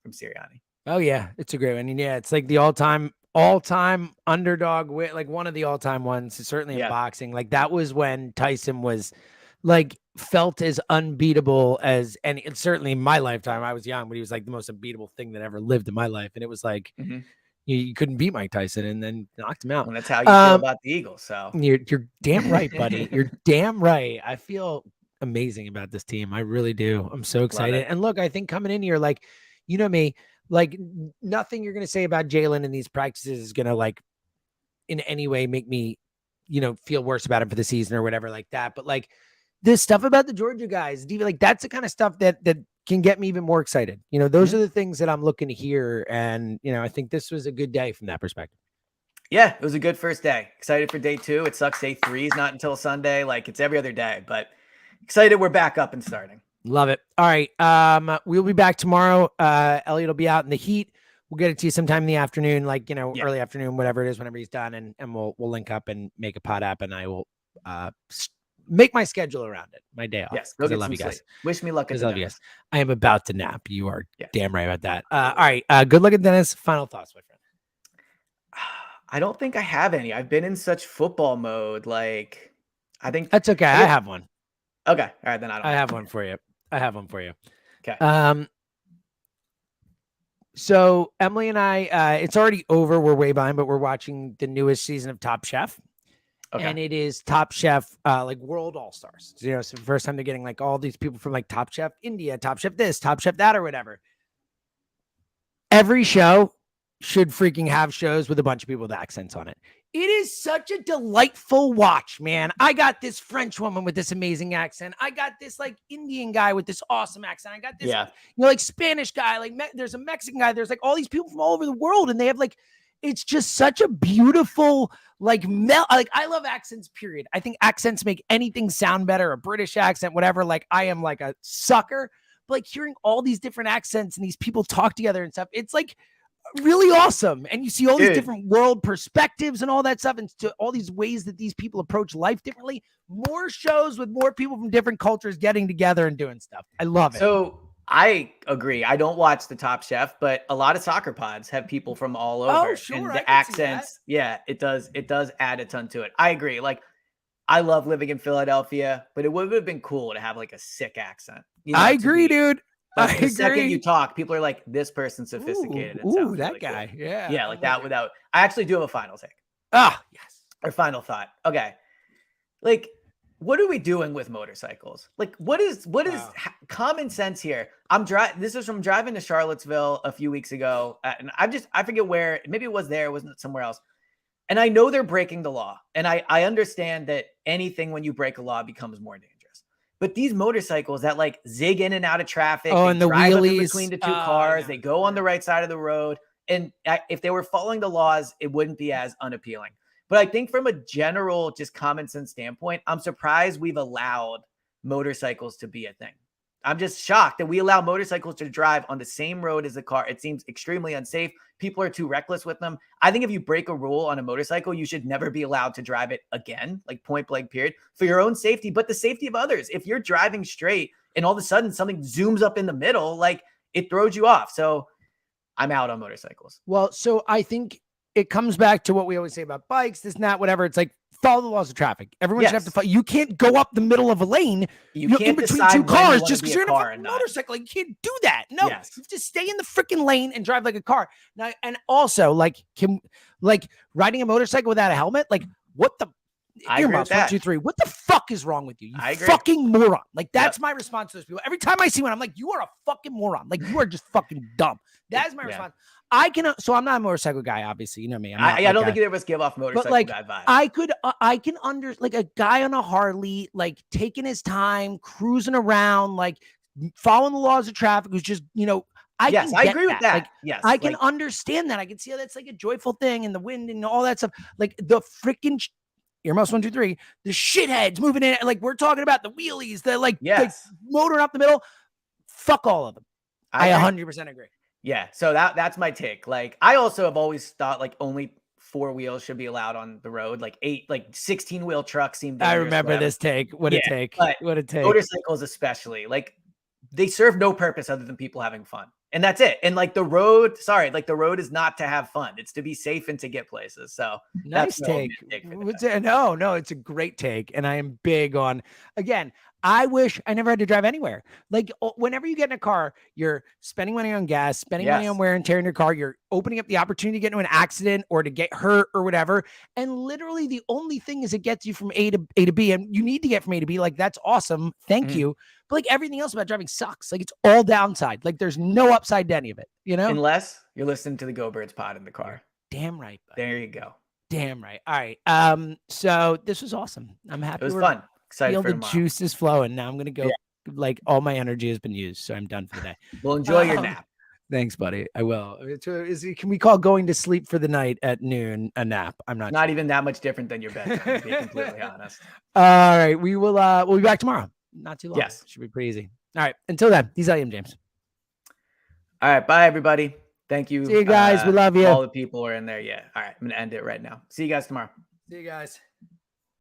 Sirianni. Oh yeah, it's a great one. And yeah, it's like the all-time underdog like one of the all-time ones, certainly in boxing. Like that was when Tyson was like felt as unbeatable as any. And certainly in my lifetime, I was young, but he was like the most unbeatable thing that ever lived in my life. And it was like you couldn't beat Mike Tyson, and then knocked him out. And that's how you feel about the Eagles. So you're damn right, buddy. You're damn right. I feel amazing about this team. I really do. I'm so excited. And look, I think coming in here, like, you know me, like nothing you're going to say about Jalen in these practices is going to like in any way make me, feel worse about him for the season or whatever like that. But like this stuff about the Georgia guys, like that's the kind of stuff that can get me even more excited. Those are the things that I'm looking to hear. And, I think this was a good day from that perspective. Yeah, it was a good first day. Excited for day 2. It sucks day 3 is not until Sunday. Like it's every other day, but excited we're back up and starting. Love it. All right. We'll be back tomorrow. Elliot will be out in the heat. We'll get it to you sometime in the afternoon, like, early afternoon, whatever it is, whenever he's done. And we'll link up and make a pod app, and I will make my schedule around it, my day off. Yes. I love you guys. Wish me luck. I love you guys. I am about to nap. You are damn right about that. All right. Good luck at Dennis. Final thoughts, my friend. I don't think I have any. I've been in such football mode. Like, I think that's okay. I have one. Okay. All right. Then I have one for you. Okay. So Emily and I, it's already over. We're way behind, but we're watching the newest season of Top Chef. and it is Top Chef, like World All Stars. You know, it's the first time they're getting like all these people from like Top Chef India, Top Chef this, Top Chef that, or whatever. Every show should freaking have shows with a bunch of people with accents on it. It is such a delightful watch, man. I got this French woman with this amazing accent. I got this like Indian guy with this awesome accent. I got this, like Spanish guy. Like there's a Mexican guy. There's like all these people from all over the world, and they have like, it's just such a beautiful like like I love accents. Period. I think accents make anything sound better. A British accent, whatever. Like I am like a sucker. But like hearing all these different accents and these people talk together and stuff, it's like really awesome. And you see all these different world perspectives and all that stuff, and all these ways that these people approach life differently. More shows with more people from different cultures getting together and doing stuff. I love it. So I agree. I don't watch the Top Chef, but a lot of soccer pods have people from all over. Oh, sure. And the accents, it does add a ton to it. I agree. Like I love living in Philadelphia, but it would have been cool to have like a sick accent. You know, I agree, dude. Like the second you talk, people are like, this person's sophisticated. Ooh, that really guy. Cool. Yeah, like that without. I actually do have a final take. Yes. Or final thought. Okay. Like, what are we doing with motorcycles? Like, what is common sense here? This is from driving to Charlottesville a few weeks ago. And I forget where, maybe it was there, it wasn't somewhere else. And I know they're breaking the law. And I understand that anything when you break a law becomes more dangerous. But these motorcycles that like zig in and out of traffic, and the drive wheelies up in between the two cars, they go on the right side of the road. And if they were following the laws, it wouldn't be as unappealing. But I think from a general, just common sense standpoint, I'm surprised we've allowed motorcycles to be a thing. I'm just shocked that we allow motorcycles to drive on the same road as a car. It seems extremely unsafe. People are too reckless with them. I think if you break a rule on a motorcycle, you should never be allowed to drive it again, like point blank period, for your own safety, but the safety of others. If you're driving straight and all of a sudden something zooms up in the middle, like it throws you off. So I'm out on motorcycles. Well, so I think it comes back to what we always say about bikes, this, and that, whatever. It's like, follow the laws of traffic. Everyone should have to follow. You can't go up the middle of a lane, you can't in between two cars just because you're in a fucking motorcycle. Like, you can't do that. No, you just stay in the freaking lane and drive like a car. Now, and also, like, riding a motorcycle without a helmet, like, what the? I agree with that. 1, 2, 3. What the fuck is wrong with you? You I agree. Fucking moron. Like, that's my response to those people. Every time I see one, I'm like, you are a fucking moron. Like, you are just fucking dumb. That is my response. So I'm not a motorcycle guy, obviously. You know me. I don't think either of us give off motorcycle guy vibe. I can like a guy on a Harley, like taking his time, cruising around, like following the laws of traffic, who's just, I agree with that. Like, I can understand that. I can see how that's like a joyful thing, and the wind and all that stuff. Like the freaking earmuffs, 1, 2, 3, the shitheads moving in. Like we're talking about the wheelies, the like motoring up the middle. Fuck all of them. I 100% agree. Yeah, so that's my take. Like, I also have always thought like only 4 wheels should be allowed on the road. Like 16-wheel trucks seem dangerous. I remember this take. What a take. What a take. Motorcycles especially, like they serve no purpose other than people having fun. And that's it. And like the road is not to have fun. It's to be safe and to get places. So nice take. No, it's a great take. And I am big on, again, I wish I never had to drive anywhere. Like whenever you get in a car, you're spending money on gas, spending money on wear and tear in your car. You're opening up the opportunity to get into an accident or to get hurt or whatever. And literally the only thing is it gets you from A to B, and you need to get from A to B. Like, that's awesome. Thank you. But like everything else about driving sucks. Like it's all downside. Like there's no upside to any of it, Unless you're listening to the Go Birds pod in the car. Damn right. Buddy. There you go. Damn right. All right. So this was awesome. I'm happy. It was fun. Excited for the juice is flowing. Now I'm going to go. Like all my energy has been used. So I'm done for the day. Well, enjoy your nap. Thanks, buddy. I will. Can we call going to sleep for the night at noon a nap? I'm not sure. Even that much different than your bedtime, to be completely honest. All right. We'll be back tomorrow. Not too long. Yes. Should be pretty easy. All right. Until then, he's William James. All right. Bye, everybody. Thank you. See you guys. We love you. All the people are in there. Yeah. All right. I'm going to end it right now. See you guys tomorrow. See you guys.